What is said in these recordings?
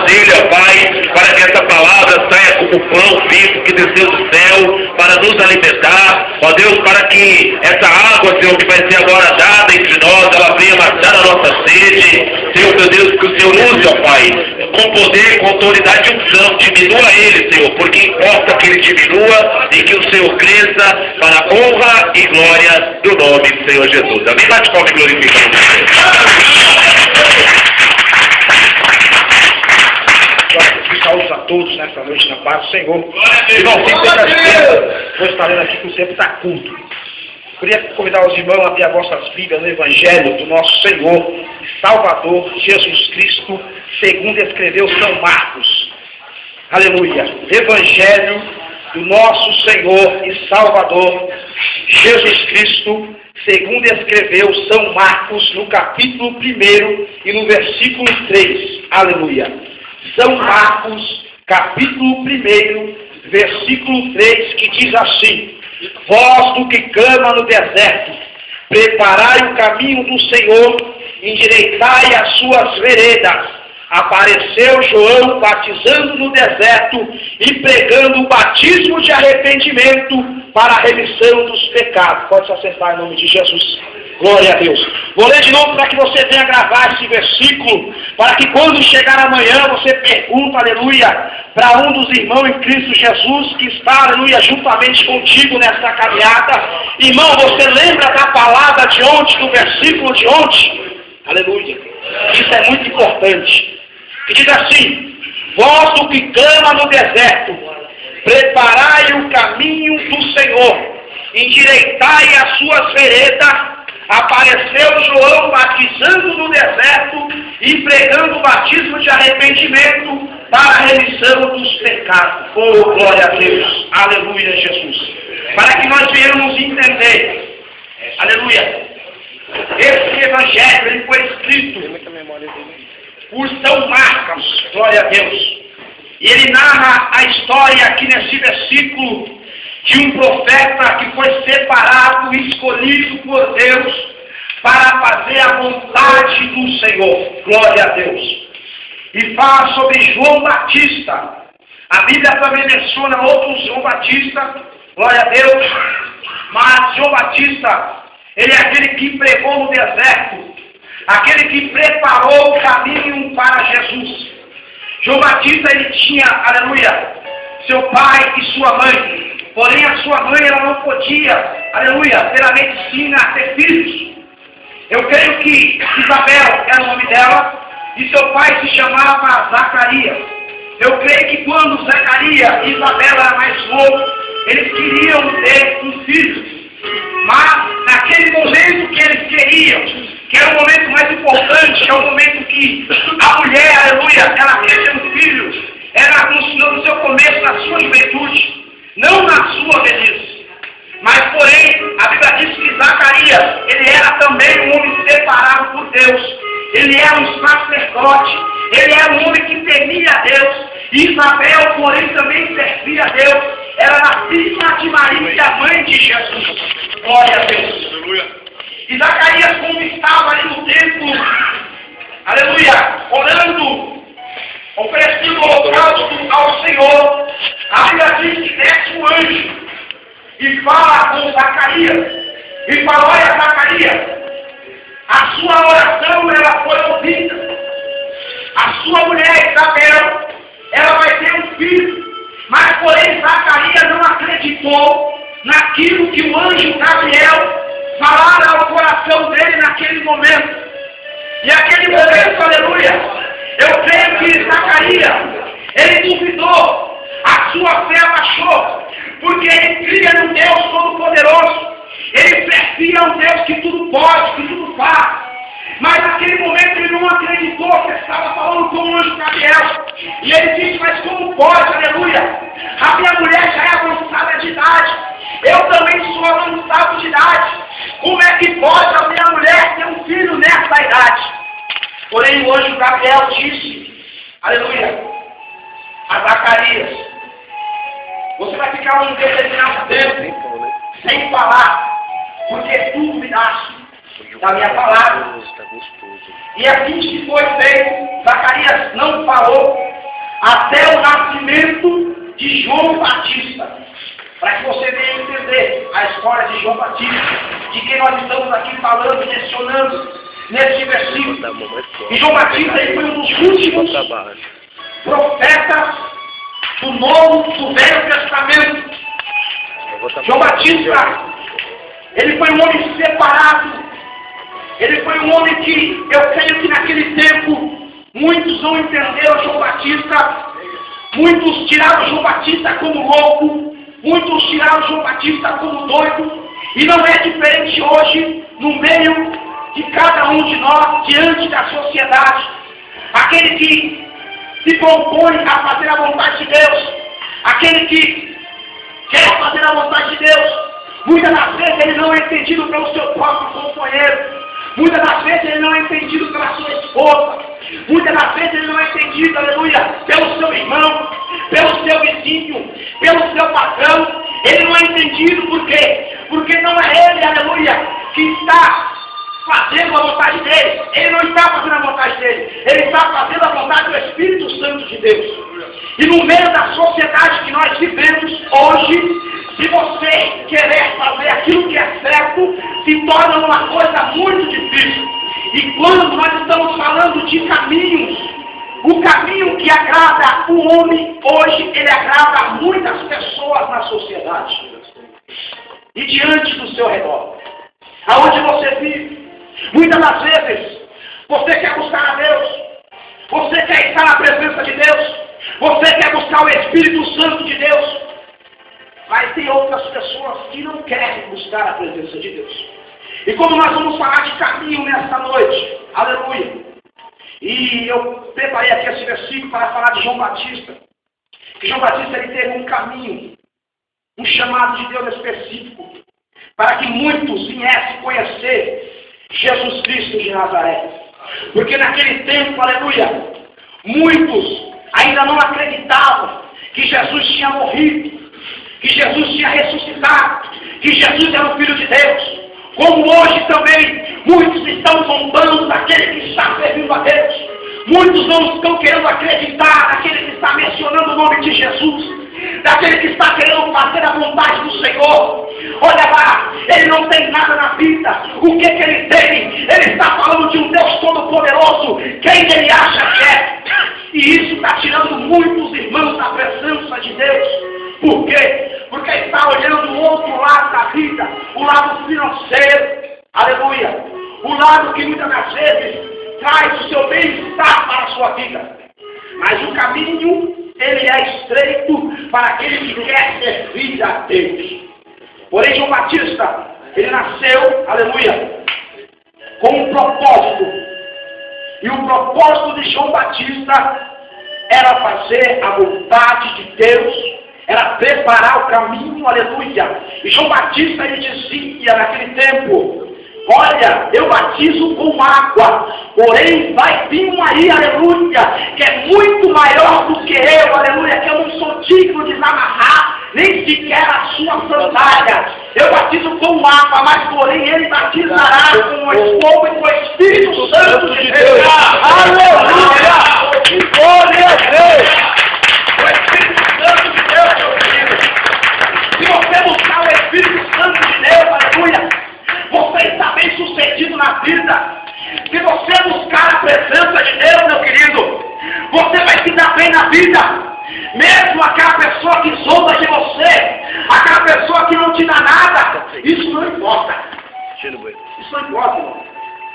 Dele, ó Pai, para que essa palavra saia como pão vivo que desceu do céu, para nos alimentar, ó Deus, para que essa água, Senhor, que vai ser agora dada entre nós, ela venha matar a nossa sede, Senhor, meu Deus, que o Senhor use, ó Pai, com poder, com autoridade e unção, diminua ele, Senhor, porque importa que ele diminua e que o Senhor cresça para a honra e glória do nome do Senhor Jesus. Amém? Bate palma e glorifica o Senhor. Saúde a todos nessa noite na paz do Senhor. Irmão, sem perda de tempo, vou estar lendo aqui que o tempo está curto. Queria convidar os irmãos a abrir as vossas Bíblias no Evangelho do nosso Senhor e Salvador Jesus Cristo, segundo escreveu São Marcos. Aleluia. Evangelho do nosso Senhor e Salvador Jesus Cristo, segundo escreveu São Marcos, no capítulo 1 e no versículo 3. Aleluia. São Marcos, capítulo 1, versículo 3, que diz assim: Vós do que clama no deserto, preparai o caminho do Senhor, endireitai as suas veredas. Apareceu João batizando no deserto e pregando o batismo de arrependimento para a remissão dos pecados. Pode se assentar em nome de Jesus. Glória a Deus. Vou ler de novo para que você venha gravar esse versículo, para que quando chegar amanhã você pergunta, aleluia, para um dos irmãos em Cristo Jesus que está, aleluia, juntamente contigo nessa caminhada. Irmão, você lembra da palavra de ontem, do versículo de ontem? Aleluia. Isso é muito importante. E diz assim: Vós o que clama no deserto, preparai o caminho do Senhor, endireitai as suas veredas. Apareceu João batizando no deserto e pregando o batismo de arrependimento para a remissão dos pecados. Oh, glória a Deus. Aleluia, Jesus. Para que nós venhamos entender, aleluia, esse evangelho ele foi escrito por São Marcos, glória a Deus. E ele narra a história aqui nesse versículo de um profeta que foi separado e escolhido por Deus para fazer a vontade do Senhor. Glória a Deus. E fala sobre João Batista. A Bíblia também menciona outro João Batista. Glória a Deus. Mas João Batista, ele é aquele que pregou no deserto. Aquele que preparou o caminho para Jesus. João Batista, ele tinha, aleluia, seu pai e sua mãe. Porém, a sua mãe, ela não podia, aleluia, ter a medicina, ter filhos. Eu creio que Isabel era o nome dela, e seu pai se chamava Zacarias. Eu creio que quando Zacarias e Isabel eram mais novos, eles queriam ter um filho. Mas, naquele momento que eles queriam, que era o momento mais importante, que é o momento que a mulher, aleluia, ela quer ter um filho, era no seu começo da sua juventude. Não na sua velhice. Mas, porém, a Bíblia diz que Zacarias, ele era também um homem separado por Deus. Ele era um sacerdote. Ele era um homem que temia a Deus. E Isabel, porém, também servia a Deus. Era a filha de Maria, mãe de Jesus. Glória a Deus. Aleluia. E Zacarias, como estava ali no templo, aleluia, orando, oferecendo holocausto ao Senhor, a Bíblia diz que desce um anjo e fala com Zacarias e fala: olha, Zacarias, a sua oração ela foi ouvida. A sua mulher Isabel, ela vai ter um filho, mas porém Zacarias não acreditou naquilo que o anjo Gabriel falara ao coração dele naquele momento. E aquele momento, aleluia, eu creio que Zacarias, ele duvidou, a sua fé abaixou, porque ele cria num Deus todo-poderoso, ele servia a um Deus que tudo pode, que tudo faz. Mas naquele momento ele não acreditou que estava falando com o anjo Gabriel. E ele disse: mas como pode, aleluia? A minha mulher já é avançada de idade, eu também sou avançado de idade. Como é que pode a minha mulher ter um filho nessa idade? Porém o anjo Gabriel disse, aleluia, a Zacarias: você vai ficar um determinado tempo sem falar, porque tu duvidaste da minha palavra. E assim que foi feito, Zacarias não falou, até o nascimento de João Batista. Para que você venha entender a história de João Batista, de quem nós estamos aqui falando e mencionando nesse versículo. E João Batista ele foi um dos últimos profetas do Velho Testamento. João Batista, ele foi um homem separado. Ele foi um homem que, eu creio que naquele tempo, muitos não entenderam João Batista. Muitos tiraram João Batista como louco. Muitos tiraram João Batista como doido. E não é diferente hoje, no meio de cada um de nós, diante da sociedade. Aquele que se propõe a fazer a vontade de Deus. Aquele que quer fazer a vontade de Deus. Muitas das vezes ele não é entendido pelo seu próprio companheiro. Muitas das vezes ele não é entendido pela sua esposa. Muitas das vezes ele não é entendido, aleluia, pelo seu irmão, pelo seu vizinho, pelo seu patrão. Ele não é entendido por quê? Porque não é ele, aleluia, que está fazendo a vontade dele. Ele não está fazendo a vontade dele. Ele está fazendo a vontade do Espírito Santo de Deus. E no meio da sociedade que nós vivemos hoje, se você querer fazer aquilo que é certo, se torna uma coisa muito difícil. E quando nós estamos falando de caminhos, o caminho que agrada o homem hoje, ele agrada muitas pessoas na sociedade. E diante do seu redor, aonde você vive, muitas das vezes, você quer buscar a Deus, você quer estar na presença de Deus, você quer buscar o Espírito Santo de Deus, mas tem outras pessoas que não querem buscar a presença de Deus. E como nós vamos falar de caminho nesta noite, aleluia, e eu preparei aqui esse versículo para falar de João Batista, que João Batista ele teve um caminho, um chamado de Deus específico, para que muitos viessem conhecer Jesus Cristo de Nazaré. Porque naquele tempo, aleluia, muitos ainda não acreditavam que Jesus tinha morrido, que Jesus tinha ressuscitado, que Jesus era o Filho de Deus. Como hoje também, muitos estão zombando daquele que está servindo a Deus. Muitos não estão querendo acreditar naquele que está mencionando o nome de Jesus, daquele que está querendo fazer a vontade do Senhor. Olha lá, ele não tem nada na vida. O que ele tem? Ele está falando de um Deus todo-poderoso. Quem ele acha que é? E isso está tirando muitos irmãos da presença de Deus. Por quê? Porque está olhando o outro lado da vida, o lado financeiro, aleluia, o lado que muitas das vezes traz o seu bem-estar para a sua vida. Mas o caminho, ele é estreito para aquele que quer servir a Deus. Porém, João Batista, ele nasceu, aleluia, com um propósito. E o propósito de João Batista era fazer a vontade de Deus, era preparar o caminho, aleluia. E João Batista, ele dizia naquele tempo: olha, eu batizo com água, porém vai vir um aí, aleluia, que é muito maior do que eu, aleluia, que eu não sou digno de desamarrar nem sequer a sua sandália. Eu batizo com água, mas porém ele batizará com o fogo e com o Espírito Santo de Deus. Aleluia! Glória a Deus! O Espírito Santo de Deus, meu filho. Se você buscar o Espírito Santo de Deus, aleluia, você está bem sucedido na vida. Se você buscar a presença de Deus, meu querido, você vai se dar bem na vida. Mesmo aquela pessoa que zomba de você, aquela pessoa que não te dá nada, isso não importa. Isso não importa, irmão.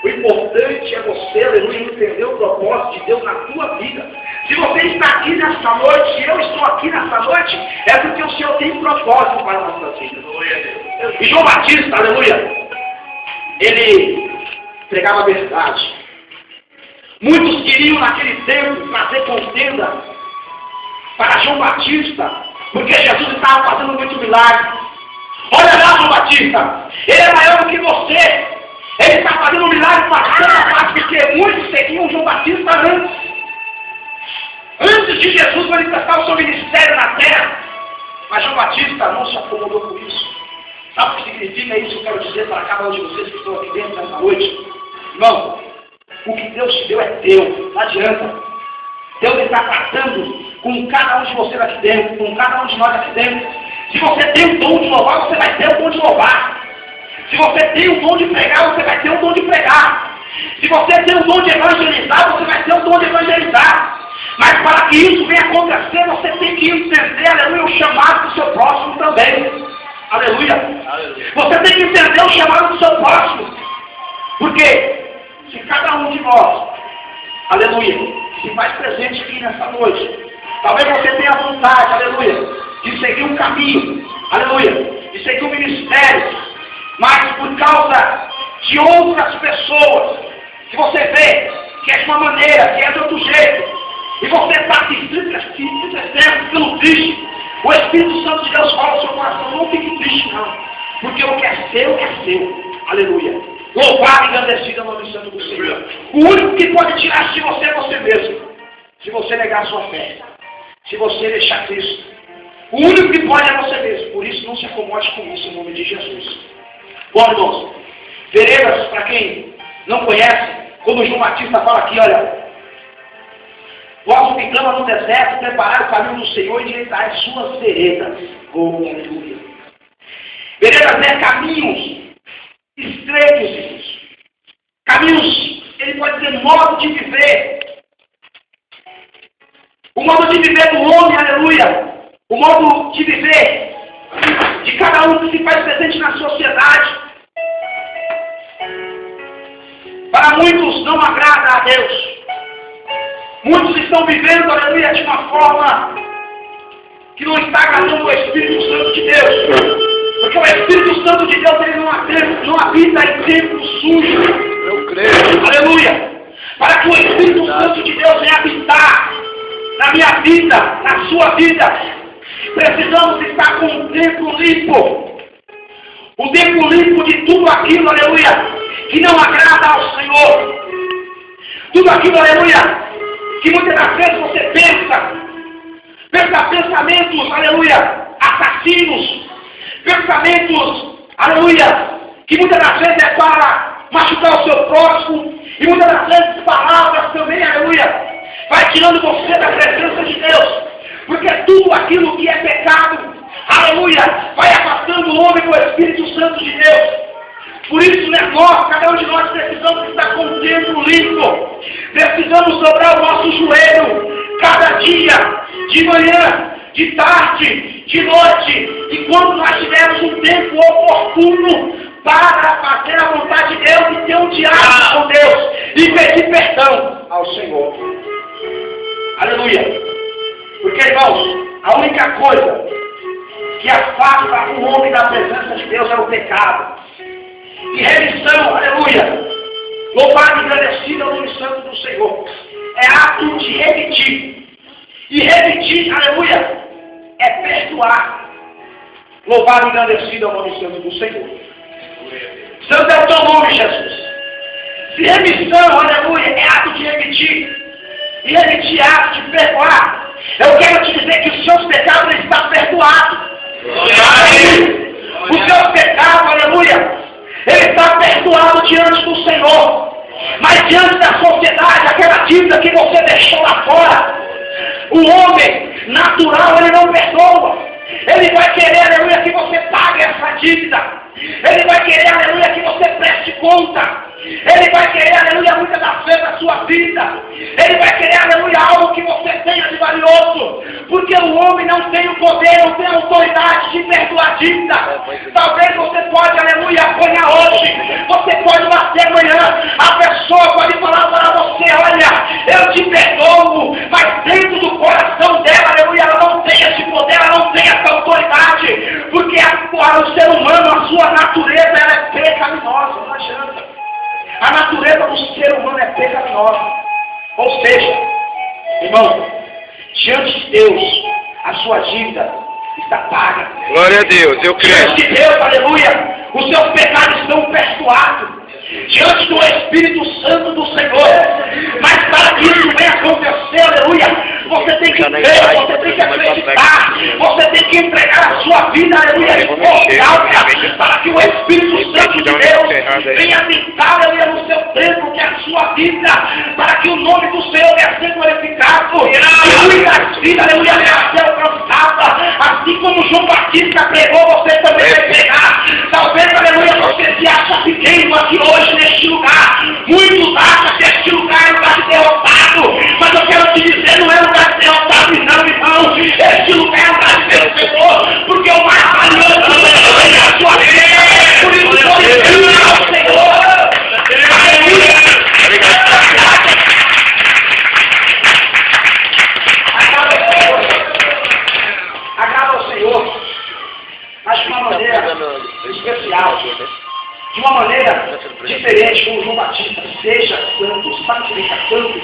O importante é você, aleluia, entender o propósito de Deus na tua vida. Se você está aqui nessa noite, e eu estou aqui nessa noite, é porque o Senhor tem um propósito para a nossa vida. E João Batista, aleluia, ele pregava a verdade. Muitos queriam naquele tempo fazer contenda para João Batista, porque Jesus estava fazendo muito milagre. Olha lá, João Batista, ele é maior do que você. Ele está fazendo um milagre para porque muitos seguiam João Batista antes de Jesus manifestar o seu ministério na terra. Mas João Batista não se acomodou com isso. Sabe o que significa isso? Eu quero dizer para cada um de vocês que estão aqui dentro nessa noite. Irmão, o que Deus te deu é teu, não adianta. Deus está tratando com cada um de vocês aqui dentro, com cada um de nós aqui dentro. Se você tem o dom de louvar, você vai ter o dom de louvar. Se você tem o dom de pregar, você vai ter o dom de pregar. Se você tem o dom de evangelizar, você vai ter o dom de evangelizar. Mas para que isso venha acontecer, você tem que entender, aleluia, o chamado do seu próximo também. Aleluia. Você tem que entender o chamado do seu próximo. Porque se cada um de nós, aleluia, se faz presente aqui nessa noite, talvez você tenha vontade, aleluia, de seguir um caminho, aleluia, de seguir um ministério, mas por causa de outras pessoas, que você vê que é de uma maneira, que é de outro jeito, e você está se entristecendo, ficando triste, o Espírito Santo de Deus fala ao seu coração: não fique triste não, porque o que é seu, aleluia. Louvado e engrandecido é o nome santo do Senhor. O único que pode tirar isso de você é você mesmo, se você negar a sua fé, se você deixar Cristo. O único que pode é você mesmo, por isso não se acomode com isso em nome de Jesus. Bom, irmãos, veredas, para quem não conhece, como João Batista fala aqui, olha: vós que clama no deserto, preparai o caminho do Senhor e endireitai as suas veredas. Oh, aleluia. Veredas é caminhos estreitos, irmãos. Caminhos, ele pode dizer modo de viver. O modo de viver do homem, aleluia. O modo de viver de cada um que se faz presente na sociedade. Para muitos não agrada a Deus. Muitos estão vivendo, aleluia, de uma forma que não está agradando o Espírito Santo de Deus. Porque o Espírito Santo de Deus, ele não habita em templo sujo. Eu creio. Aleluia. Para que o Espírito Santo de Deus venha habitar na minha vida, na sua vida, precisamos estar com um templo limpo. O templo limpo de tudo aquilo, aleluia, que não agrada ao Senhor. Tudo aquilo, aleluia, que muitas das vezes você pensa pensamentos, aleluia, assassinos, pensamentos, aleluia, que muitas das vezes é para machucar o seu próximo, e muitas das vezes palavras também, aleluia, vai tirando você da presença de Deus, porque tudo aquilo que é pecado, aleluia, vai afastando o homem do Espírito Santo de Deus. Por isso, né, nós, cada um de nós, precisamos estar com o templo limpo. Precisamos dobrar o nosso joelho cada dia, de manhã, de tarde, de noite. E quando nós tivermos um tempo oportuno para fazer a vontade de Deus e ter um diálogo com Deus e pedir perdão ao Senhor. Aleluia. Porque, irmãos, a única coisa que afasta o homem da presença de Deus é o pecado. E remissão, aleluia, louvado e agradecido ao nome santo do Senhor, é ato de repetir. E repetir, aleluia, é perdoar. Louvado e agradecido ao nome santo do Senhor. Santo é o teu nome, Jesus. Se remissão, aleluia, é ato de repetir, e repetir é ato de perdoar, eu quero te dizer que os seus pecados estão perdoados. Os seus pecados, aleluia, ele está perdoado diante do Senhor. Mas diante da sociedade, aquela dívida que você deixou lá fora, o homem natural, ele não perdoa. Ele vai querer, aleluia, que você pague essa dívida. Ele vai querer, aleluia, que você preste conta. Ele vai querer, aleluia, muitas das vezes a sua vida. Ele vai querer, aleluia, algo que você tenha de valioso. Porque o homem não tem o poder, não tem a autoridade de perdoar a dívida. Talvez você pode, aleluia, apanhar hoje. Você pode bater amanhã. A pessoa pode falar para você: olha, eu te perdoo. Mas dentro do coração dela, aleluia, ela não tem esse poder, ela não tem essa autoridade. Porque o ser humano, a sua natureza, ela é pecaminosa. Não adianta. A natureza do ser humano é pecaminosa. Ou seja, irmão, diante de Deus, a sua dívida está paga. Glória a Deus, eu creio. Diante de Deus, aleluia, os seus pecados estão perdoados. Diante do Espírito Santo do Senhor. Mas para que isso venha acontecer, aleluia, Você tem que crer, você tem que acreditar, você tem que entregar a sua vida, aleluia, para que o Espírito Santo de Deus venha habitar, aleluia, no seu templo, que é a sua vida, para que o nome do Senhor venha ser glorificado, e muitas vidas, aleluia, venha ser alcançada, assim como João Batista pregou, você também vai pregar. Talvez, aleluia, você se acha pequeno aqui hoje neste lugar, muitos acham que este lugar é lugar de derrotado, mas eu quero te dizer, não é lugar de derrotado, não, irmão, este lugar é lugar de vencedor, porque o mais valioso é a sua vida, por isso glorifica ao Senhor. Agrada ao Senhor, mas de uma maneira especial, de uma maneira diferente, como João Batista. Seja santo, santifica santo.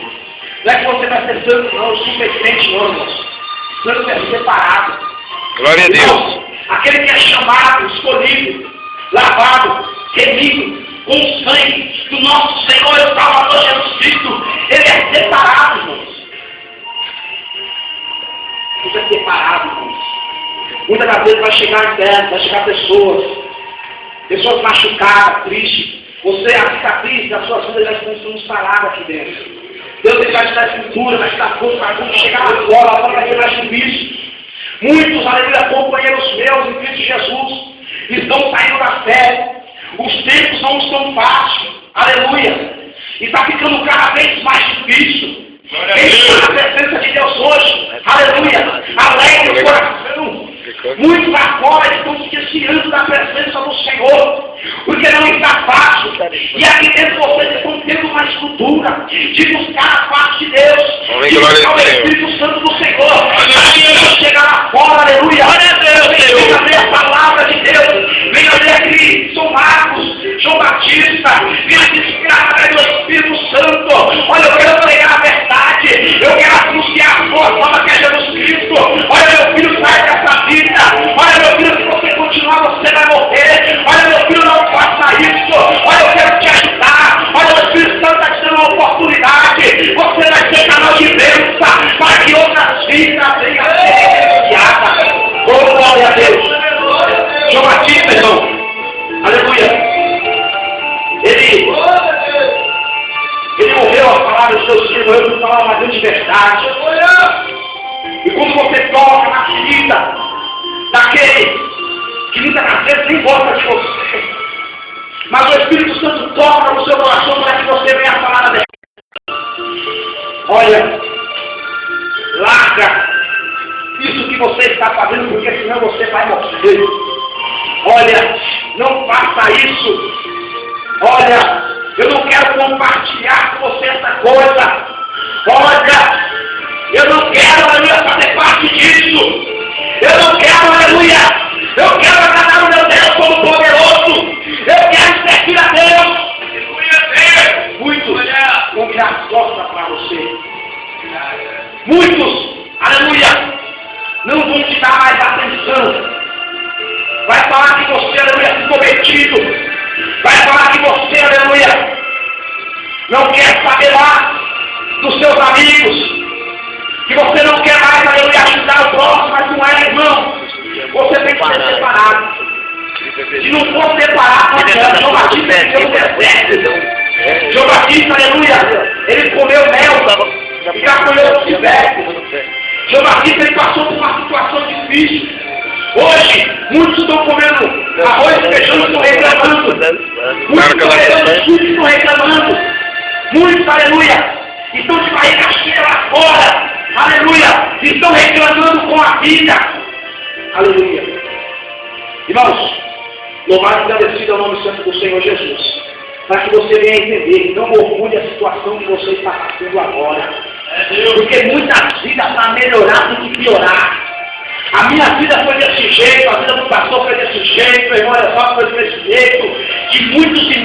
Não é que você vai ser santo, não, supercrente, não, irmãos. Santo é separado. Glória a Deus. Aquele que é chamado, escolhido, lavado, remido, com o sangue do nosso Senhor e Salvador Jesus Cristo, ele é separado, irmãos. Isso é separado, irmãos. Muitas das vezes vai chegar inverno, vai chegar pessoas machucadas, tristes. Você, a cicatriz da sua vida já estão sendo instaladas aqui dentro. Deus ele vai te dar escritura, vai te dar força, vai quando chegar lá fora vai ter mais difícil. Muitos, aleluia, companheiros meus em Cristo Jesus, estão saindo da fé. Os tempos não estão fáceis, aleluia. E está ficando cada vez mais difícil. Quem está na presença de Deus hoje, aleluia, alegre o coração. Muitos agora estão se desviando da presença do Senhor, porque não está fácil. E aqui dentro vocês estão tendo uma estrutura de buscar a face de Deus, de buscar o Espírito Santo do Senhor. Para chegar lá fora, aleluia. Venha ver a palavra de Deus, venha ver aquele São Marcos, João Batista, venha desgraçar do Espírito Santo. Olha, eu quero pregar a verdade, eu quero anunciar a sua forma que é Jesus Cristo. Olha, meu filho, sai dessa vida. Olha, meu filho, se você continuar, você vai morrer. Olha, meu filho, não faça isso. Olha, eu quero te ajudar. Olha, o Espírito Santo está te dando uma oportunidade. Você vai ser canal de bênção para que outras vidas venham a ser beneficiadas. Oh, glória a Deus. João Batista, irmão. Aleluia. Ele morreu a falar dos seus filhos, morreu para falar uma grande verdade. E quando você toca na ferida daquele que muitas das vezes nem gosta de você, mas o Espírito Santo toca no seu coração para que você venha falar a verdade. Olha, larga isso que você está fazendo, porque senão você vai morrer. Olha, não faça isso. Olha, eu não quero compartilhar com você essa coisa. Olha, eu não quero, aleluia, fazer parte disso. Eu não quero, aleluia. Eu quero agradar o meu Deus como poderoso. Eu quero servir a Deus. Muitos vão virar as costas para você. Muitos, aleluia, não vão te dar mais atenção. Vai falar que você, aleluia, ficou metido. Vai falar que você, aleluia, não quer saber lá dos seus amigos. Que você não quer mais, aleluia, ajudar o próximo, mas não é, irmão. Você tem que ser separado. Se não for separado, não adianta. João Batista deu um deserto. João Batista, aleluia, ele comeu mel e gafanhoto outro deserto. João Batista, ele passou por uma situação difícil. Hoje, muitos estão comendo arroz e feijão e estão reclamando. Muitos estão pegando suco e estão reclamando. Muitos, aleluia, estão de barriga cheia lá fora. Aleluia, estão reclamando com a vida. Aleluia. Irmãos, louvado e agradecido ao nome santo do Senhor Jesus. Para que você venha entender, não orgulhe a situação que você está passando agora. Porque muitas vidas para melhorar tem que piorar. A minha vida foi desse jeito, a vida do pastor foi desse jeito, meu irmão foi desse jeito. E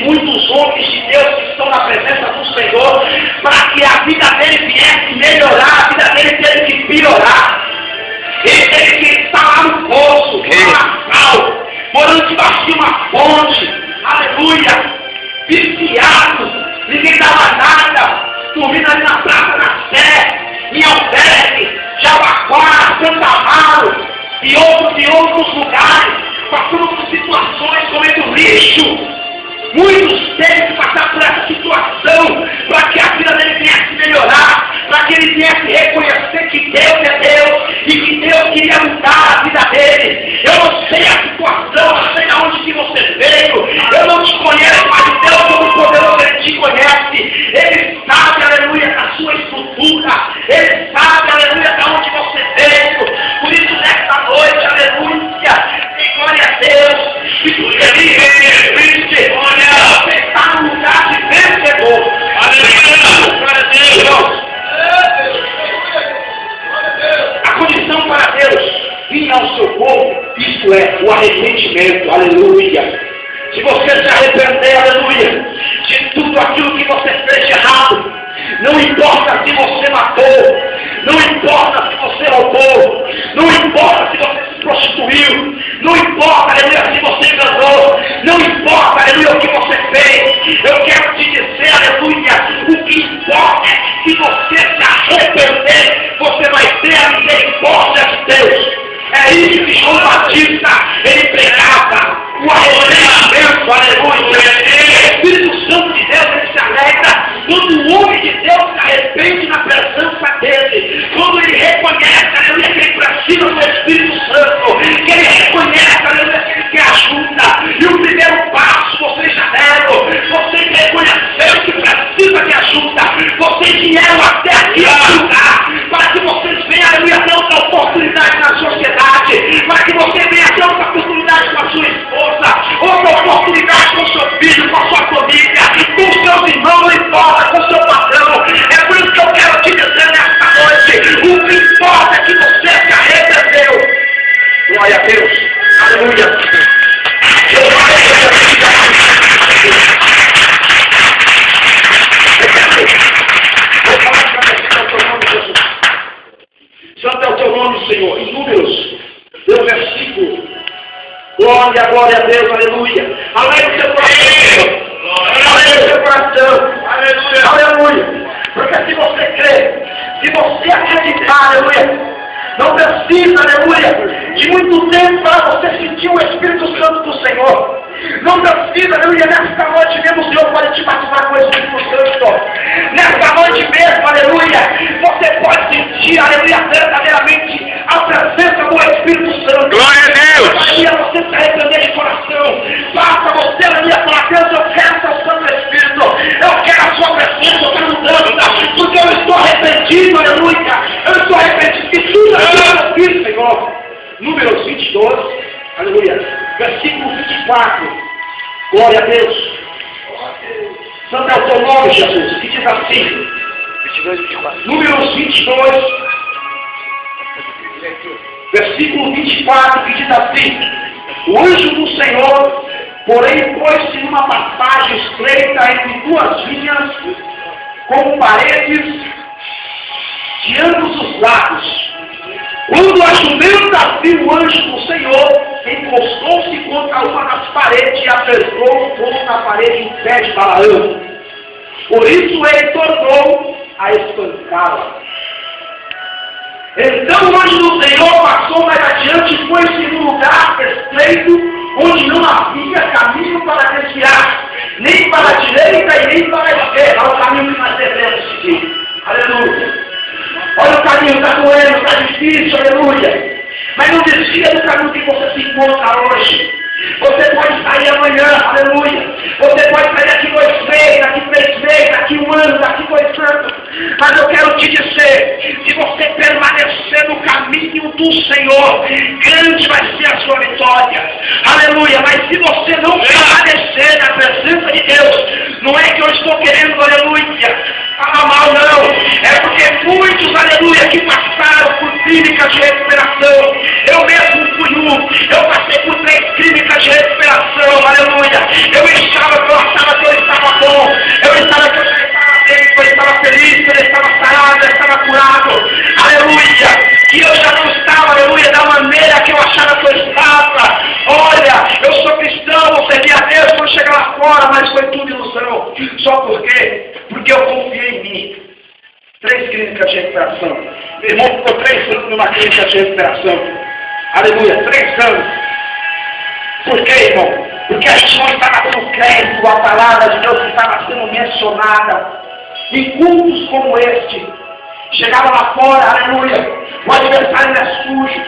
muitos homens de Deus que estão na presença do Senhor, para que a vida dele viesse melhorar, a vida dele teve que piorar. Ele teve que estar lá no poço, no sal, morando debaixo de uma ponte, aleluia, viciado, ninguém dava nada, dormindo ali na Praça da Sé, em albergue, lixo. Muitos têm que passar por essa situação para que a vida dele venha se melhorar, para que ele venha se reconhecer que Deus é Deus e que Deus queria mudar a vida dele. Eu não sei a situação, eu não sei de onde que você veio, eu não te conheço, mas Deus Todo-Poderoso, Ele te conhece, Ele sabe, aleluia, da sua estrutura, Ele sabe, aleluia, de onde você veio. Por isso, nesta noite, aleluia, tem glória a Deus, fico feliz, triste, você está no lugar de vencedor. Aleluia! Glória a Deus! A condição para Deus vir ao seu povo, isto é, o arrependimento. Aleluia! Se você se arrepender, aleluia, de tudo aquilo que você fez de errado, não importa se você matou, não importa se você roubou, não importa se você se prostituiu, não importa, aleluia, se você enganou, não importa, aleluia, o que você fez. Eu quero te dizer, aleluia, o que importa é que se você se arrepender, você vai ter a misericórdia de Deus. É isso que João Batista, ele pregava, o arrependimento, aleluia. O Espírito Santo de Deus, ele se alegra quando o homem de Deus se arrepende na presença dele, quando ele reconhece, aleluia, que ele precisa do Espírito Santo, que ele reconhece, aleluia, que ele quer ajuda. E o primeiro passo, vocês já deram, vocês reconheceram que precisa de ajuda, vocês vieram até aqui ajudar, para que vocês venham, aleluia, ter outra oportunidade na sociedade, para que você venha ter outra oportunidade com a sua esposa, outra oportunidade com o seu filho, com a sua família, com os seus irmãos, não importa, com o seu patrão. É por isso que eu quero te dizer nesta noite, o que importa é que você se arrependeu. Glória a Deus. Aleluia. Santo é o teu nome, Senhor. Em Números, teu versículo. Glória, glória a Deus, aleluia. Alegre seu coração. Alegre seu coração. Aleluia. Aleluia. Porque se você crer, se você acreditar, aleluia, não precisa, aleluia, de muito tempo para você sentir o Espírito Santo do Senhor. Não precisa, aleluia, nesta noite mesmo o Senhor pode te batizar com o Espírito Santo. Nesta noite mesmo, aleluia, você pode sentir, aleluia, verdadeiramente a presença do Espírito Santo. Glória a Deus! Aleluia, você se arrepender de coração. Faça você, aleluia, falar, Deus, eu quero seu Santo Espírito. Eu quero a sua presença, eu quero mudança. Porque eu estou arrependido, aleluia. Eu estou arrependido de tudo aquilo que eu fiz, Senhor. Números 22, aleluia. Versículo 24. Glória a Deus. Santo é o teu nome, Jesus. Que diz assim. 22 e 24. Números 22. Versículo 24. Que diz assim. O anjo do Senhor, porém, pôs-se numa passagem estreita entre duas linhas, com paredes de ambos os lados. Quando a jumenta viu o anjo do Senhor, encostou-se contra uma das paredes e apertou o fogo na parede em pé de Balaão. Por isso ele tornou a espancá-la. Então o anjo do Senhor passou mais adiante e foi-se num lugar estreito, onde não havia caminho para desviar, nem para a direita e nem para a esquerda. Olha o caminho que nós devemos seguir. Aleluia. Olha o caminho, está doendo, está difícil, aleluia. Mas não desvia do caminho que você se encontra hoje. Você pode sair amanhã, aleluia. Você pode sair daqui 2 meses, daqui 3 meses, daqui 1 ano, daqui 2 anos. Mas eu quero te dizer, se você permanecer no caminho do Senhor, grande vai ser a sua vitória. Aleluia. Mas se você não permanecer na presença de Deus, não é que eu estou querendo, aleluia, falar mal, não. É porque muitos, aleluia, que passaram por clínicas de recuperação. Eu mesmo fui eu passei por 3 clínicas de recuperação, aleluia. Eu achava que eu estava bom, eu estava que eu estava bem, que eu estava feliz, que eu estava sarado, eu estava curado, aleluia. E eu já não estava, aleluia, da maneira que eu achava que eu estava. Olha, eu sou cristão, vou servir a Deus quando chegar lá fora, mas foi tudo ilusão. Só por quê? Porque eu confiei em mim. 3 clínicas de recuperação. Meu irmão ficou 3 anos numa clínica de recuperação. Aleluia, 3 anos. Por quê, irmão? Porque a gente não estava dando crédito à palavra de Deus que estava sendo mencionada. Em cultos como este, chegava lá fora, aleluia, o adversário é sujo.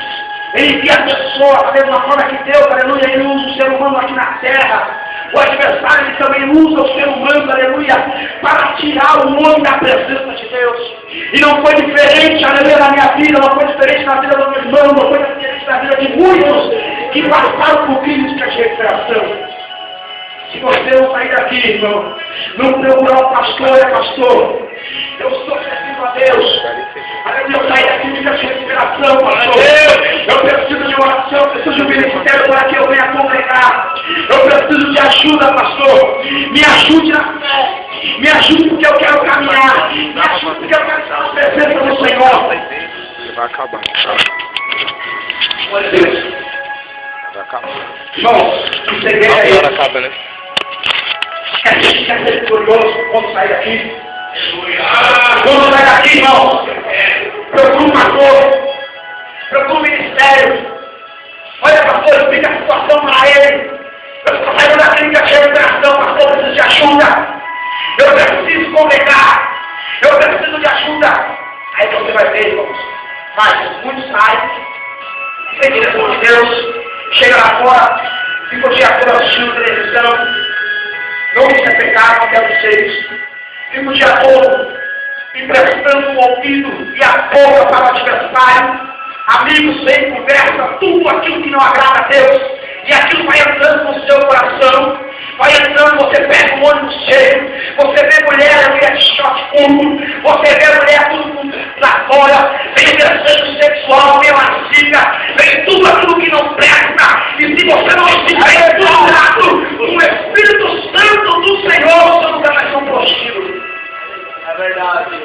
Ele via a pessoa da mesma forma que Deus, aleluia, ele usa o ser humano aqui na terra. O adversário ele também usa o ser humano, aleluia, para tirar o homem da presença de Deus. E não foi diferente, aleluia, na minha vida, não foi diferente na vida do meu irmão, não foi diferente na vida de muitos que passaram por crises de recuperação. Se você não sair daqui, irmão, não procurar o pastor, pastor, eu estou servindo a Deus. Aleluia, eu sair daqui de recuperação, pastor. Eu preciso de oração, eu preciso de um ministério para que eu venha congregar. Eu preciso de ajuda, pastor. Me ajude na fé. Me ajude porque eu quero caminhar. Me ajude porque eu quero estar na presença do Senhor. Vai acabar. Glória a Deus. Vai acabar. Irmão, que segredo é esse? Acaba, né? Que a gente quer ser vitorioso quando sair daqui. Quando sair daqui, irmão, procura um pastor, procura um ministério. Olha, pastor, explica a situação para ele. Eu estou saindo da clínica de recuperação, pastor, eu preciso de ajuda. Eu preciso congregar. Eu preciso de ajuda. Aí você vai ver, irmãos. Mas muitos saem, sem direção de Deus, chega lá fora, fica o dia todo assistindo televisão. Não isso é pecado, não quero dizer isso. Fica o dia todo emprestando o ouvido e a boca para o adversário. Amigos sem conversa, tudo aquilo que não agrada a Deus. E aquilo vai entrando no seu coração. Vai entrando, você pega o ônibus cheio. Você vê mulher, mulher de short curto. Você vê mulher tudo lá fora. Vem o desejo sexual, vem a lasciva. Vem tudo aquilo que não presta. E se você não estiver entrado no Espírito Santo do Senhor, você nunca vai ser um prostíbulo. É verdade.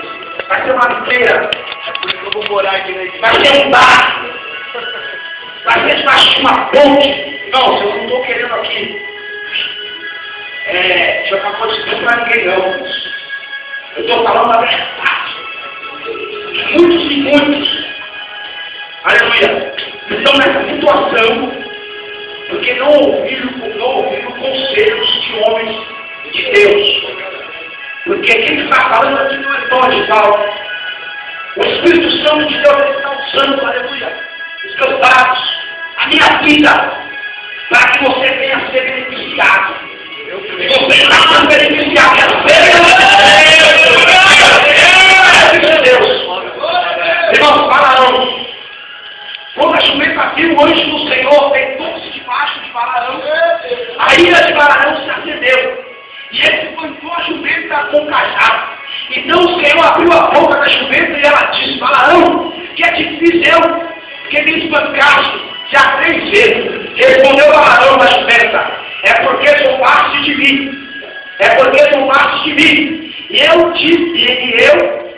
Vai ser uma feira. É por isso que eu vou morar aqui na igreja. Vai ser um bar. Vai ser debaixo de uma ponte. Não, eu não estou querendo aqui. Jogar posição para ninguém não. Eu estou falando a verdade. Muitos e muitos, aleluia, estão nessa situação porque não ouviram conselhos de homens de Deus. Porque quem está falando aqui não é dó de tal. O Espírito Santo de Deus está usando, aleluia, os seus dados, a minha vida, para que você venha a ser beneficiado. Você está sendo beneficiado. Deus. Irmão, Faraó. Quando a jumenta viu o anjo do Senhor, deitou-se debaixo de Faraó. A ira de Faraó se acendeu. E ele espantou a jumenta com cajado. Então o Senhor abriu a boca da jumenta e ela disse: Faraó, que é difícil eu que me espancaste já 3 vezes. Respondeu Faraó da jumenta: é porque zombaste de mim. É porque zombaste de mim. E eu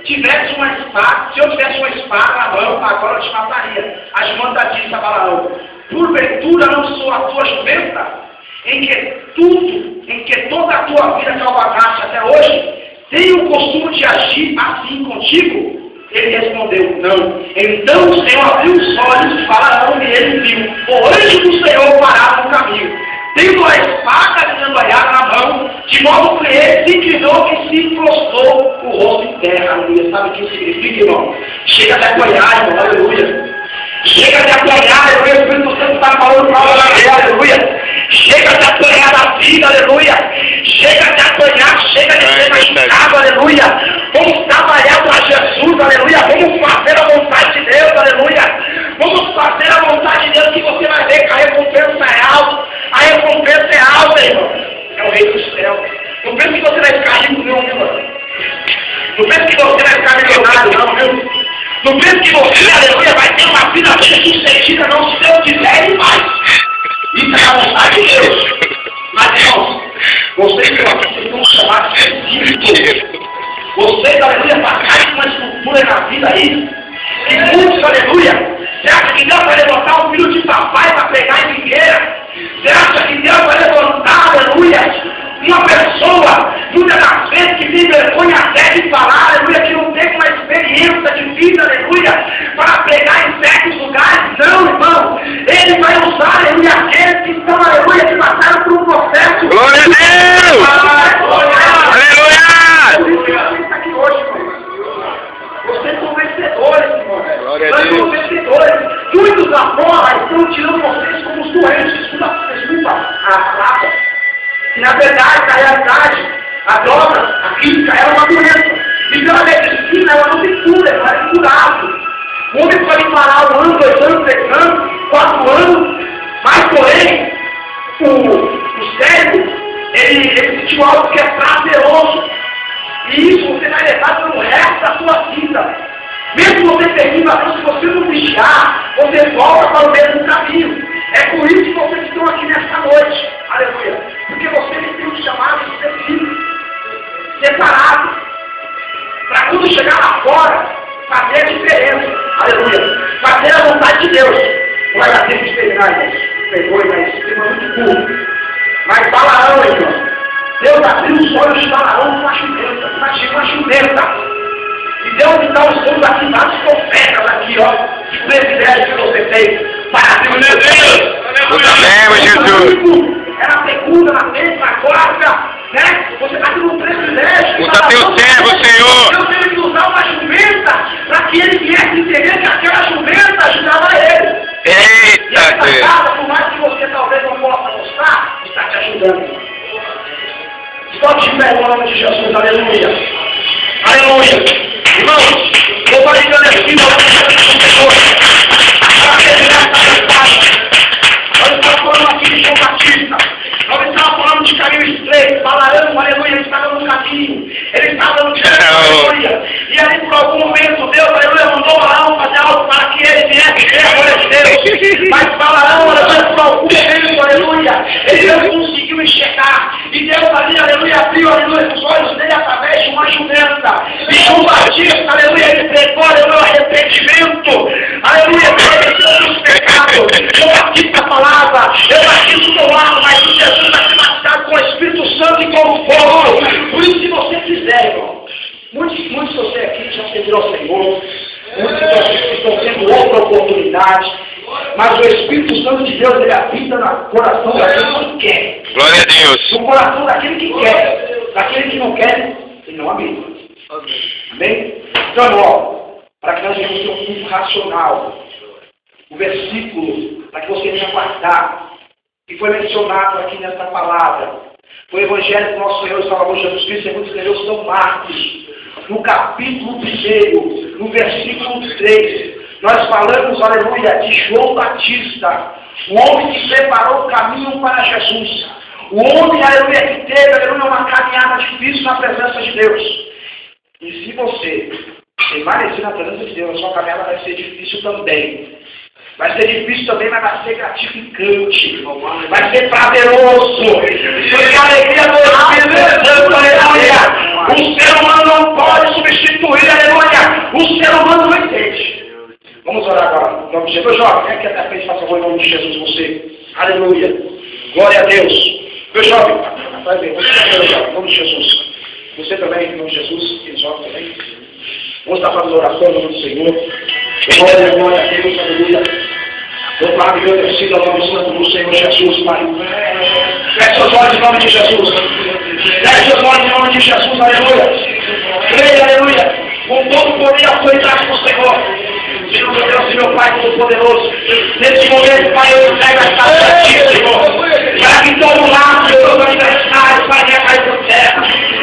tivesse uma espada, se eu tivesse uma espada na mão, agora eu te mataria. A jumenta disse a Faraó: porventura não sou a tua jumenta, em que toda a tua vida cavalgaste até hoje, tenho o costume de agir assim contigo? Ele respondeu: não. Então o Senhor abriu os olhos de Faraó e ele viu o anjo do Senhor parado no caminho, tendo a espada de andaiada na mão, de modo que ele se inclinou e se prostrou o rosto em terra. Aleluia. Sabe o que isso significa, irmão? Chega de apanhar, irmão. Aleluia. Chega de apanhar, aleluia. O Espírito Santo está falando para você, aleluia. Chega de apanhar da vida, aleluia. Chega de apanhar, chega de ser machucado, aleluia. Vamos trabalhar para Jesus, aleluia. Vamos fazer a vontade de Deus, aleluia. Vamos fazer a vontade de Deus, que você vai ver que a recompensa é alta. A recompensa é alta, irmão. É o rei do céu. Não pense que você vai ficar rico, não, irmão. Não pense que você vai ficar milionário, não, viu? Não pense que você, aleluia, vai ter uma vida bem-sucedida, não, se Deus quiser e mais. Isso é a vontade de Deus. Mas, irmãos, vocês que vocês vão chamar de específico. Vocês, aleluia, passaram uma estrutura na vida aí. E muitos, aleluia, você acha que Deus vai levantar um filho de papai para pegar em ninguém? Você acha que Deus vai levantar, aleluia, uma pessoa, muitas das vezes, que tem vergonha até de falar, aleluia, que não tem uma experiência de vida, aleluia, para pregar em certos lugares? Não, irmão. Ele vai usar, aleluia, aqueles que estão, aleluia, que passaram por um muitos lá fora estão tirando vocês como os doentes, desculpa a palavra. E na verdade, na realidade, a droga, a química, é uma doença. E pela medicina, ela não tem cura, ela é incurável. O homem pode parar 1 ano, 2 anos, 3 anos, 4 anos, mas porém, o cérebro, ele sentiu algo que é prazeroso. E isso você vai levar pelo resto da sua vida. Mesmo você termina, se você não vigiar, você volta para o mesmo caminho. É por isso que vocês estão aqui nesta noite. Aleluia. Porque vocês têm um chamado específico, separado, para quando chegar lá fora, fazer a diferença. Aleluia. Fazer a vontade de Deus. Não vai dar tempo de terminar, irmãos. Perdoe, mas isso é muito curto. Mas Balaão, irmão. Deus abriu os olhos de Balaão com uma jumenta. E Deus me dá os olhos aqui, vários profetas aqui, ó. Que privilégio que você tem para abrir os meus olhos. Jesus. É na segunda, na terça, na quarta, né? Você está tendo um privilégio. Usa teu servo, Senhor. Deus teve que usar uma jumenta para que ele viesse entender que aquela jumenta ajudava ele. Eita, E essa Deus. casa, por mais que você talvez não possa gostar, está te ajudando. Só te pego no nome de Jesus, aleluia. Aleluia. Irmãos, eu estou ligando aqui no nome de Jesus. Para terminar essa mensagem, nós estamos falando aqui de João Batista. Nós estamos falando de caminho estreito. Balaão, aleluia, ele estava no caminho. Ele estava no caminho, aleluia. E ali por algum momento, Deus, aleluia, mandou Balaão fazer algo para que ele viesse reconhecer. Mas Balaão, aleluia, por algum momento, aleluia, ele não conseguiu enxergar. E Deus ali, aleluia, abriu, aleluia, os olhos dele através de uma jumenta. E João Batista, aleluia, ele pregou, aleluia, arrependimento. Aleluia, redenção dos pecados. João Batista falava, eu batizo com água, mas Jesus vai ser batizado com o Espírito Santo e com o fogo. Por isso, se você quiser, irmão, muitos de você aqui já serviram ao Senhor, muitos de vocês estão tendo outra oportunidade, mas o Espírito Santo de Deus, ele habita no coração daquele que quer. Glória a Deus. No coração daquele que quer. Daquele que não quer, ele não habita. Amém? Então, ó, para que nós tenhamos um culto racional, o versículo, para que você venha guardar, que foi mencionado aqui nessa palavra, foi o Evangelho do nosso Senhor e Salvador Jesus Cristo, segundo escreveu São Marcos, no capítulo 1, no versículo 3, nós falamos, aleluia, de João Batista, o homem que preparou o caminho para Jesus, o homem, aleluia, que teve, aleluia, uma caminhada difícil na presença de Deus. E se você permanecer na presença de Deus, a sua caminhada vai ser difícil também. Vai ser difícil também, mas vai ser gratificante. Vai ser prazeroso. Porque a alegria do Espírito Santo, aleluia. O ser humano não pode substituir, aleluia. O ser humano não entende. Vamos orar agora. Em nome de Jesus. Meu jovem, quem quer frente, faça favor em nome de Jesus, você. Aleluia. Glória a Deus. Meu jovem, atrás dele. Você também, jovem, em nome de Jesus. Você também, em nome de Jesus. E jovem também. Vamos estar fazendo oração em nome do Senhor. Glória a Deus, aleluia. Eu falo que eu decido ao nome santo do Senhor Jesus, Pai. Feche seus olhos em nome de Jesus. Feche seus olhos em nome de Jesus, aleluia. Creia, aleluia. Com todo o poder e autoridade do Senhor. Senhor, meu Deus e meu Pai Todo-Poderoso. Nesse momento, Pai, eu entrego esta vida a Ti, Senhor. Para que todo lado, meu Deus, aniversário, Pai, venha cair por terra.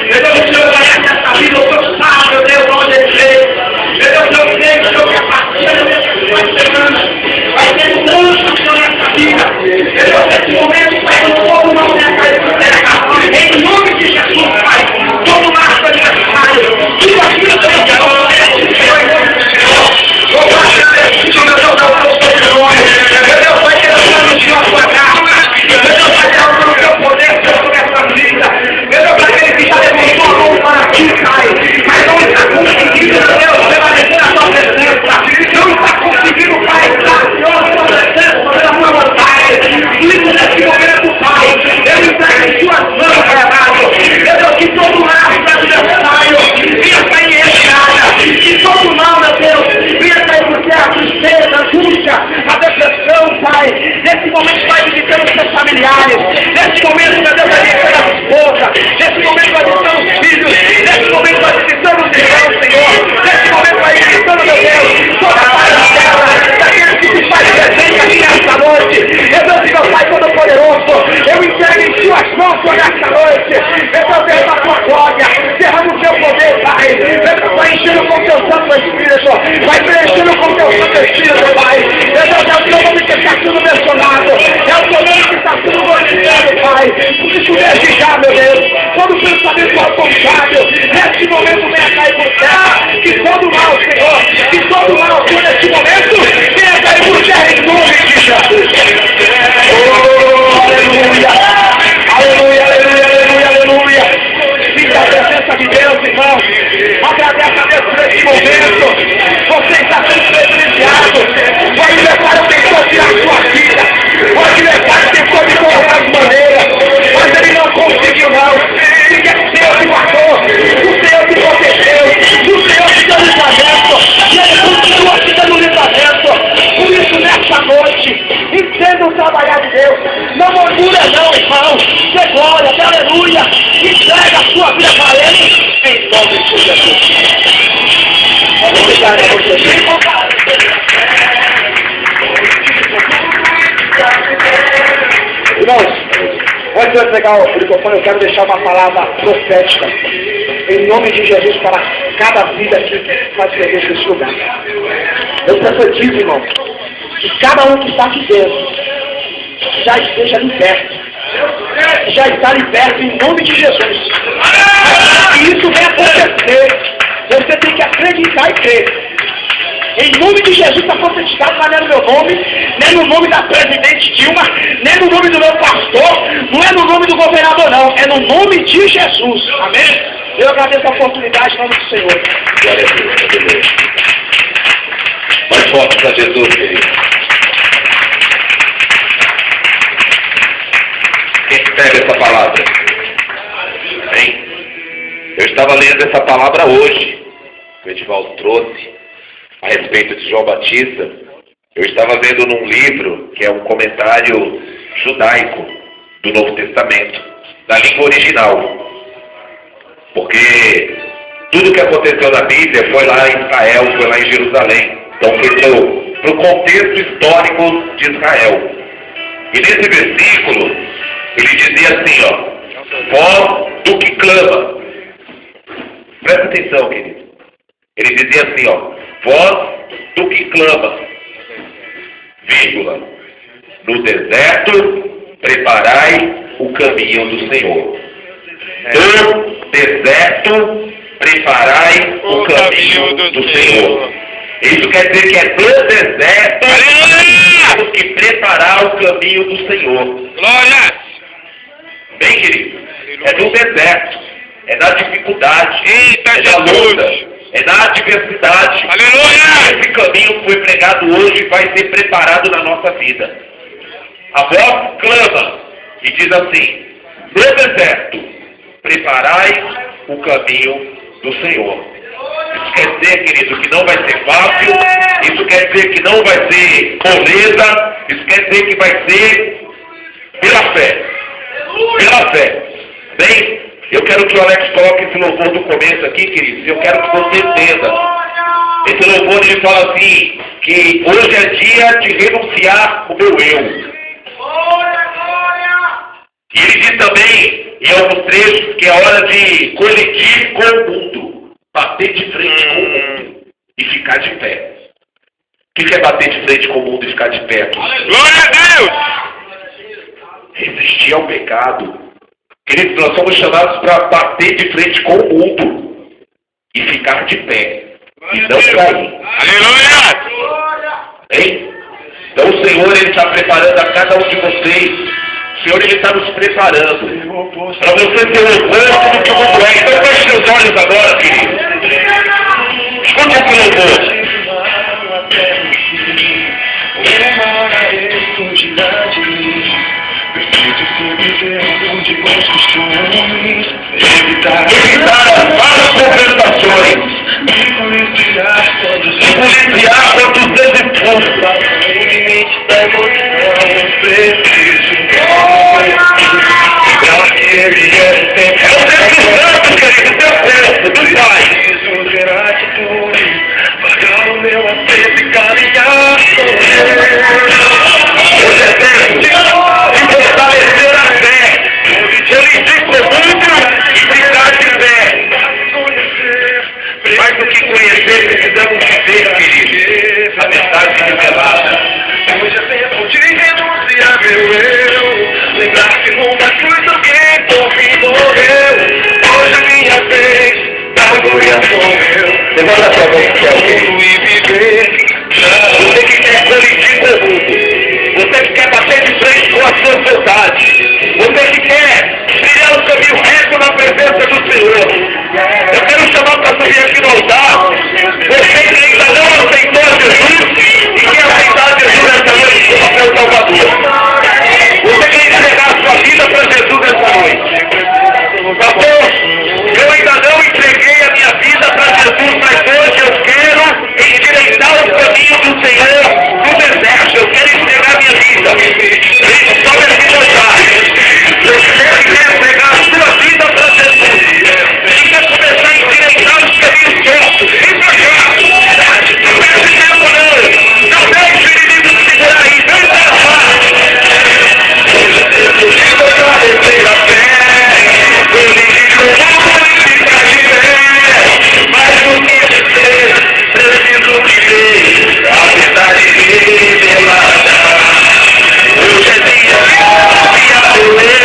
Meu Deus, o Senhor conhece esta vida, o Senhor sabe, meu Deus, onde ele veio. Meu Deus, eu sei, Senhor, que a partir da semana vai ter mudança, Senhor, nessa vida. Meu Deus, nesse momento, Pai, todo mal venha cair por terra. Em nome de Jesus, Pai, todo marco aniversário, tudo aquilo que eu quero, Senhor, meu Deus, vai ter o Senhor a sua graça. Meu Deus, vai ter o teu poder sobre essa vida. Meu Deus, aquele que já levantou a mão para ti, Pai, mas não está conseguindo, meu Deus, permanecer na tua presença. Não está conseguindo, Pai, estar, Senhor, na tua presença, fazer a tua vontade. Isso nesse momento, Pai, eu entrego em tuas mãos, Pai amado. Meu Deus, que todo mal está adversário venha cair em escada. Que todo mal, meu Deus, venha cair por terra, a tristeza, a angústia, a depressão, Pai. Nesse momento, Pai, visitando os seus familiares. Nesse momento, meu Deus, vai visitando a esposa. Nesse momento, vai visitando os filhos. Nesse momento, vai visitando os irmãos, Senhor. Nesse momento, vai visitando, meu Deus, toda a parentela daqueles que se faz preciso, Pai. Meu Deus, é o teu nome que está sendo mencionado. É o teu nome que está sendo glorificado, Pai. Porque tu desde já, meu Deus, todo pensamento ao contrário, neste momento venha cair por terra. Que todo mal, Senhor, que todo mal, Senhor, neste momento, venha cair por terra em nome de Jesus. Oh, aleluia. Aleluia, aleluia, aleluia, aleluia. Fica a presença de Deus, irmão. Agradeça a Deus por esse momento. Você está sendo privilegiado. O aniversário tentou tirar a sua vida. O aniversário tentou de qualquer maneira. Mas ele não conseguiu, não. Porque o Senhor te guardou. O Senhor te protegeu. O Senhor te deu livramento. E ele continua te dando livramento. Por isso, nessa noite, entenda o trabalhar de Deus. Não murmura, não, irmão. Dê glória, dê aleluia. Entrega a sua vida para Ele. Em nome de Jesus. Obrigado a você. Irmãos, antes de eu pegar o microfone, eu quero deixar uma palavra profética. Em nome de Jesus, para cada vida aqui que faz presente nesse lugar. Eu profetizo, irmão, que cada um que está aqui dentro já esteja liberto. Já está liberto em nome de Jesus. E isso vai acontecer. Você tem que acreditar e crer. Em nome de Jesus está profetizado, não é no meu nome, nem no nome da presidente Dilma, nem no nome do meu pastor, não é no nome do governador, não. É no nome de Jesus. Amém? Eu agradeço a oportunidade em nome do Senhor. Glória a Deus. Mais forte para Jesus, querido. Quem recebe essa palavra? Amém? Eu estava lendo essa palavra hoje, que o Edivaldo trouxe, a respeito de João Batista. Eu estava vendo num livro, que é um comentário judaico do Novo Testamento, da língua original. Porque tudo que aconteceu na Bíblia foi lá em Israel, foi lá em Jerusalém. Então foi para o contexto histórico de Israel. E nesse versículo, ele dizia assim, ó, voz do que clama. Presta atenção, querido. Ele dizia assim, ó, voz do que clama, vírgula, no deserto preparai o caminho do Senhor. No deserto preparai o caminho do Senhor. Isso quer dizer que é do deserto que temos que preparar o caminho do Senhor. Glória! Bem, querido, é no deserto, é na dificuldade, é na luta, é na adversidade. Aleluia! Esse caminho foi pregado hoje e vai ser preparado na nossa vida. A voz clama e diz assim, no deserto, preparai o caminho do Senhor. Isso quer dizer, querido, que não vai ser fácil, isso quer dizer que não vai ser moleza, isso quer dizer que vai ser pela fé. Pela fé. Bem, eu quero que o Alex coloque esse louvor do começo aqui, queridos, e eu quero que você entenda. Esse louvor ele fala assim, que hoje é dia de renunciar o meu eu. E ele diz também, em alguns trechos, que é hora de colidir com o mundo, bater de frente com o mundo e ficar de pé. O que é bater de frente com o mundo e ficar de pé? Glória a Deus! Resistir ao pecado. Queridos, nós somos chamados para bater de frente com o mundo e ficar de pé e não cair. Aleluia! Hein? Então o Senhor ele está preparando a cada um de vocês. O Senhor ele está nos preparando para você ter o oposto do que o mundo é. Então feche seus olhos agora, querido. Escute esse louvor. Evitar as falsas compensações, influenciar todos os desencontros. É o Deus Santo, querido, Deus Santo, do Pai. Hoje é tempo de fortalecer a fé. Eu lhe digo muito e ficar de pé. Mais do que conhecer, precisamos viver, querido. A mensagem meu eu. Lembrar que numa cruz alguém por mim morreu. Hoje é minha vez, da glória sou eu. Levanta a sua mão que é o e viver. Você que quer colidir com o mundo. Você que quer bater de frente com a sua vontade. Você que quer trilhar o caminho reto na presença do Senhor. Eu quero chamar para subir aqui no altar. Você que ainda não aceitou Jesus e quer aceitar Jesus nessa noite como seu Salvador. Você quer entregar a sua vida para Jesus nessa noite. Pastor, eu ainda não entreguei a minha vida para Jesus, mas hoje eu quero endireitar o caminho do Senhor no deserto. Eu quero entregar a minha vida. Só me ajudar. Você quer entregar a sua vida para Jesus e quer começar a endireitar os caminhos certos. Vem pra cá. Não perde tempo não. Não deixe o inimigo te segurar aí. Vem pra cá. Mas o que preciso viver a verdade revelada. Hoje é dia de doer.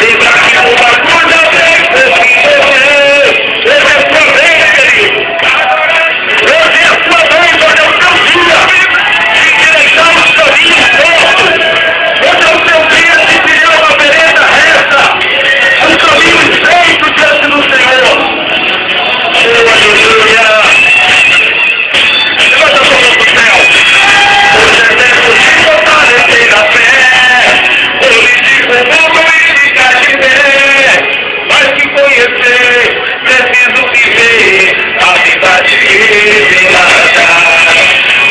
Lembrar que uma coisa vem por fim morrer. Hoje é sua vez, querido. Hoje é sua vez, hoje é o seu dia de endireitar os caminhos certos. Hoje é o seu dia de trilhar uma vereda reta, um caminho estreito diante do Senhor. Aleluia! Levanta a sua mão pro céu. Hoje é tempo de fortalecer a fé. Hoje digo vou e ficar de pé. Mais que conhecer, preciso viver a verdade revelada.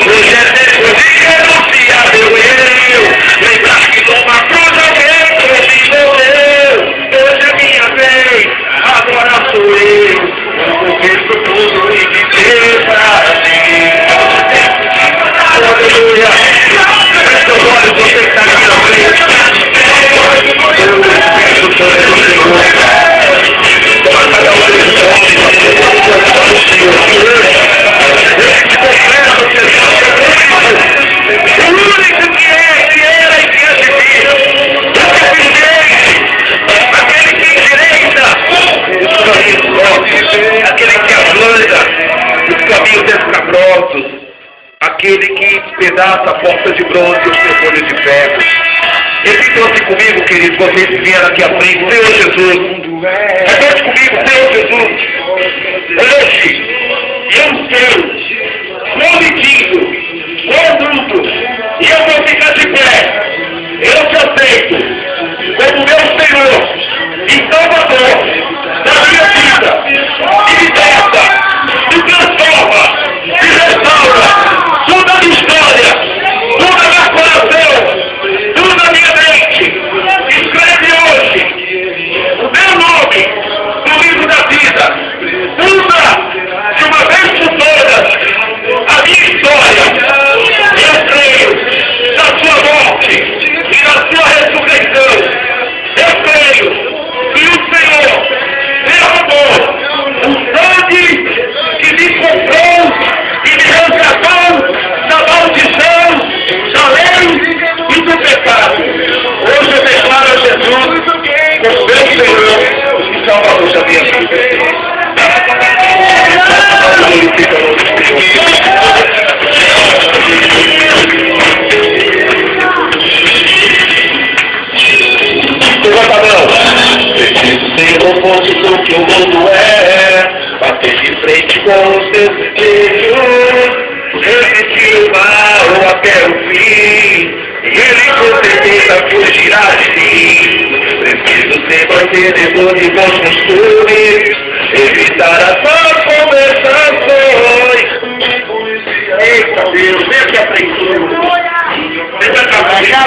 Hoje é tempo de renunciar meu eu. Lembrar que numa cruz alguém por mim morreu. Hoje é minha vez, agora sou eu. Eu vejo tudo e viver pra ti. Aleluia. Feche seus olhos, você que está aqui na frente. Eu peço o Senhor do Senhor. Toma cada um desses homens, eu te confesso, Senhor. O único que era e que é de vir. O suficiente. Aquele que endireita os caminhos próprios. Aquele que aplana os caminhos escabrosos. Aquele que despedaça a porta de bronze e os tefões de ferro. Repitam-se comigo, queridos, vocês que vieram aqui à frente. Senhor Jesus. Repete comigo, Senhor Jesus. Hoje, eu sou prometido, conduto, e eu vou ficar de pé. Eu te aceito como meu Senhor e Salvador da minha vida. E liberta, me transforma, me restaura. Muda a minha história, muda meu coração, muda a minha mente. Escreve hoje o meu nome no livro da vida. Muda de uma vez por todas a minha história. Eu creio na sua morte e na sua ressurreição. Eu creio que o Senhor derramou o sangue que me comprou e me resgatou da maldição, da lei e do pecado. Hoje eu declaro a Jesus como meu Senhor e Salvador da minha vida. Levanta a mão. Preciso ser o oposto que o mundo é. Bater de frente com os seus desejos. Resistir o mal até o fim. Ele com certeza fugirá de mim. Preciso ser mantenedor de bons costumes. Evitar as más conversações. Eita Deus, vem aqui à frente. Vem pra cá, vem cá,